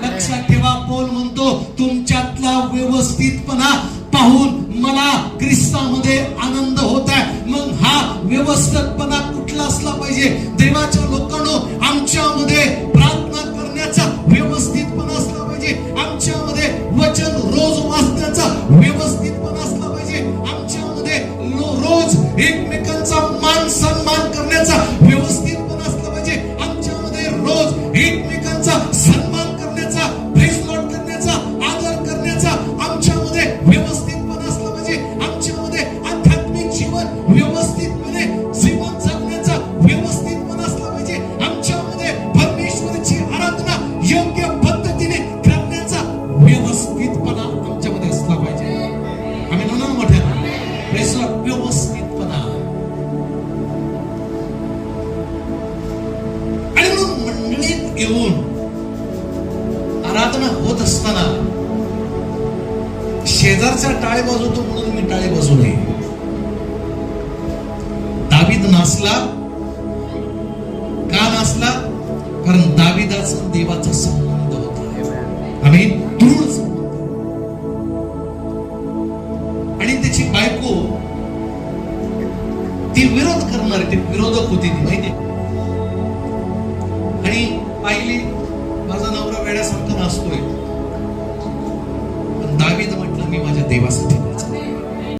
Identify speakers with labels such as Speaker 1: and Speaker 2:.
Speaker 1: लक्षात ठेवा, पौल म्हणतो तुमच्यातला व्यवस्थितपणा पाहून मला ख्रिस्तामध्ये आनंद होत आहे. मग हा व्यवस्थितपणा कुठला असला पाहिजे? देवाच्या लोकांनो, आमच्यामध्ये प्रार्थना करण्याचा व्यवस्थितपणा असला पाहिजे, आमच्यामध्ये वचन रोज वाचण्याचा व्यवस्थितपणा असला पाहिजे, आमच्यामध्ये रोज एकमेकांचा मान सन्मान करण्याचा व्यवस्थितपणा असला पाहिजे, आमच्यामध्ये रोज एकमेकांचा सन्मान करण्याचा, प्रेज लॉर्ड करण्याचा, आदर करण्याचा आमच्यामध्ये व्यवस्थितपणा असला पाहिजे, आमच्यामध्ये आध्यात्मिक जीवन व्यवस्थितपणे जीवन जगण्याचा व्यवस्थितपणा असला पाहिजे, आमच्यामध्ये परमेश्वराची आराधना योग्य पद्धतीने करण्याचा व्यवस्थितपणा आमच्यामध्ये असला पाहिजे. आम्ही म्हणून मोठ्या प्रेज लॉर्ड, व्यवस्थितपणा. आणि म्हणून मंडळीत येऊन आराधना होत असताना शेजारचा टाळे वाजवतो म्हणून मी टाळे वाजवू नये. दावीद नाचला का नाचला? कारण दावीदाचा देवाचा संबंध होता. आम्ही दृढ संबंध. आणि त्याची बायको ती विरोध करणारी, ती विरोधक होती, ती माहिती. आणि पाहिली माझा नवरा वेड्यासारखा नाचतोय, पण दावीद म्हटलं मी माझ्या देवासाठी